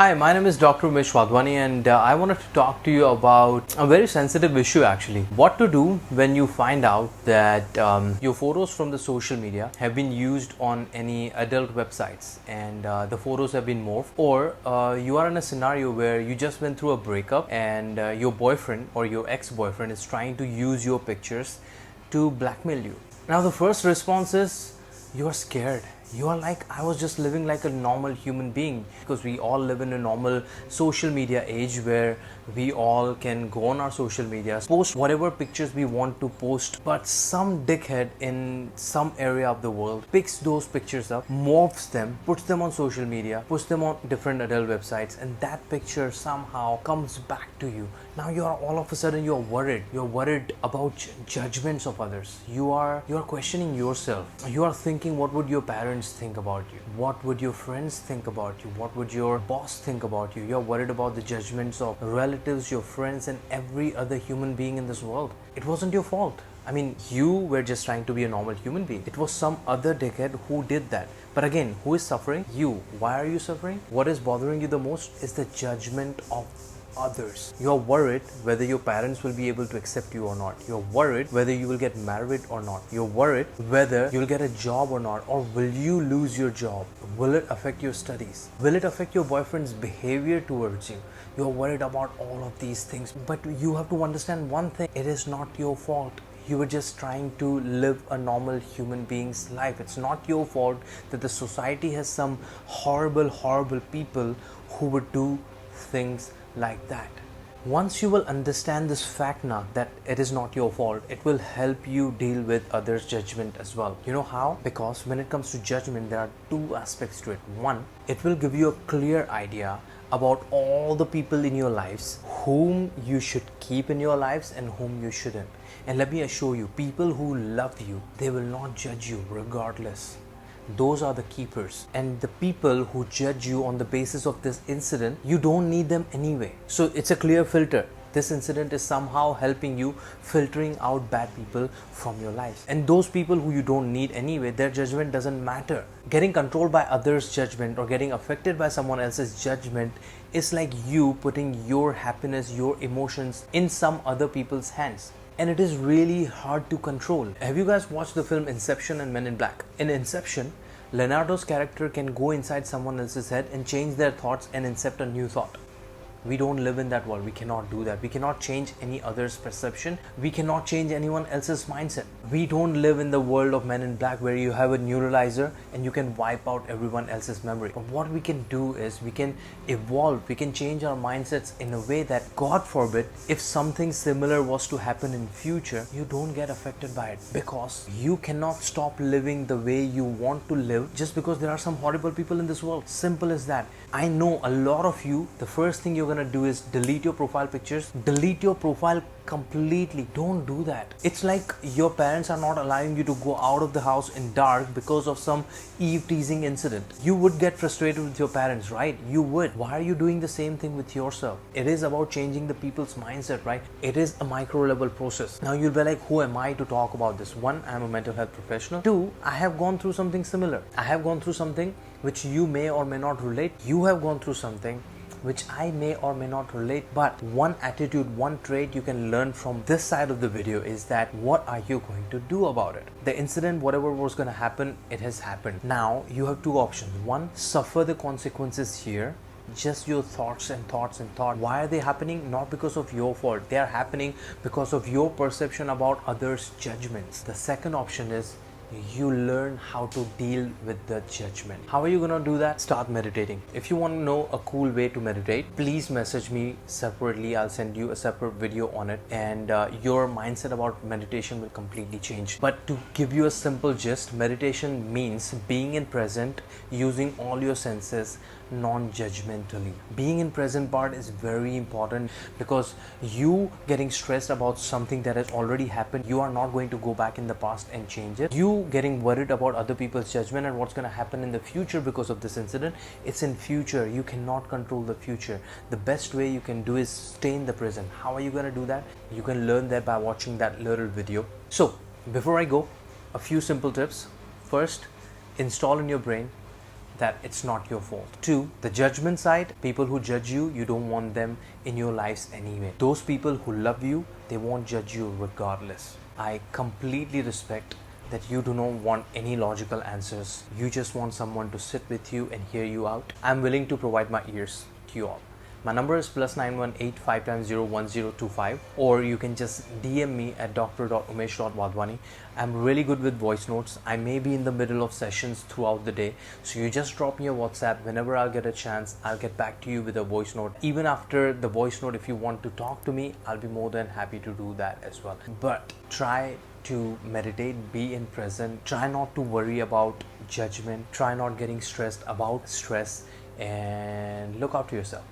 Hi, my name is Dr. Umesh Wadhavani and I wanted to talk to you about a very sensitive issue actually. What to do when you find out that your photos from the social media have been used on any adult websites and the photos have been morphed, or you are in a scenario where you just went through a breakup and your boyfriend or your ex-boyfriend is trying to use your pictures to blackmail you. Now the first response is you are scared. You are like, I was just living like a normal human being, because we all live in a normal social media age where we all can go on our social media, post whatever pictures we want to post, but some dickhead in some area of the world picks those pictures up, morphs them, puts them on social media, puts them on different adult websites, and that picture somehow comes back to you. Now you are all of a sudden you're worried. You're worried about judgments of others. You are questioning yourself. You are thinking, what would your parents think about you? What would your friends think about you? What would your boss think about you? You're worried about the judgments of relatives, your friends, and every other human being in this world. It wasn't your fault. I mean, you were just trying to be a normal human being. It was some other dickhead who did that. But again, who is suffering? You. Why are you suffering? What is bothering you the most is the judgment of others. You're worried whether your parents will be able to accept you or not. You're worried whether you will get married or not. You're worried whether you'll get a job or not, or will you lose your job? Will it affect your studies? Will it affect your boyfriend's behavior towards you? You're worried about all of these things, but you have to understand one thing: it is not your fault. You were just trying to live a normal human being's life. It's not your fault that the society has some horrible people who would do things like that. Once you will understand this fact now, that it is not your fault, it will help you deal with others' judgment as well. You know how? Because when it comes to judgment, there are two aspects to it. One, it will give you a clear idea about all the people in your lives whom you should keep in your lives and whom you shouldn't. And let me assure you, people who love you, they will not judge you regardless. Those are the keepers. And the people who judge you on the basis of this incident, you don't need them anyway. So it's a clear filter. This incident is somehow helping you filtering out bad people from your life. And those people who you don't need anyway, their judgment doesn't matter. Getting controlled by others' judgment or getting affected by someone else's judgment is like you putting your happiness, your emotions in some other people's hands. And it is really hard to control. Have you guys watched the film Inception and Men in Black? In Inception, Leonardo's character can go inside someone else's head and change their thoughts and incept a new thought. We don't live in that world. We cannot do that. We cannot change any other's perception. We cannot change anyone else's mindset. We don't live in the world of Men in Black where you have a neuralizer and you can wipe out everyone else's memory. But what we can do is we can evolve. We can change our mindsets in a way that, God forbid, if something similar was to happen in future, you don't get affected by it, because you cannot stop living the way you want to live just because there are some horrible people in this world. Simple as that. I know a lot of you, the first thing you're gonna do is delete your profile pictures, delete your profile completely. Don't do that. It's like your parents are not allowing you to go out of the house in dark because of some Eve teasing incident. You would get frustrated with your parents, right? You would. Why are you doing the same thing with yourself? It is about changing the people's mindset, right? It is a micro level process. Now you'll be like, who am I to talk about this? One, I'm a mental health professional. Two, I have gone through something similar. I have gone through something which you may or may not relate. You have gone through something which I may or may not relate, but one attitude, one trait you can learn from this side of the video is that what are you going to do about it? The incident, whatever was going to happen, it has happened. Now you have two options. One, suffer the consequences here. Just your thoughts and thoughts and thoughts. Why are they happening? Not because of your fault. They are happening because of your perception about others' judgments. The second option is you learn how to deal with the judgment. How are you gonna do that? Start meditating. If you want to know a cool way to meditate, please message me separately. I'll send you a separate video on it, and your mindset about meditation will completely change. But to give you a simple gist, meditation means being in present, using all your senses non-judgmentally. Being in present part is very important, because you getting stressed about something that has already happened, you are not going to go back in the past and change it. You getting worried about other people's judgment and what's going to happen in the future because of this incident, it's in future. You cannot control the future. The best way you can do is stay in the present. How are you going to do that? You can learn that by watching that little video. So before I go, a few simple tips. First, install in your brain that it's not your fault. 2, the judgment side, people who judge you, you don't want them in your lives anyway. Those people who love you, they won't judge you regardless. I completely respect that you do not want any logical answers. You just want someone to sit with you and hear you out. I'm willing to provide my ears to you all. My number is +918 5 times 0 1025, or you can just DM me at dr.umesh.wadhavani. I'm really good with voice notes. I may be in the middle of sessions throughout the day, so you just drop me a WhatsApp. Whenever I'll get a chance, I'll get back to you with a voice note. Even after the voice note, if you want to talk to me, I'll be more than happy to do that as well. But try to meditate, be in present, try not to worry about judgment, try not getting stressed about stress, and look after yourself.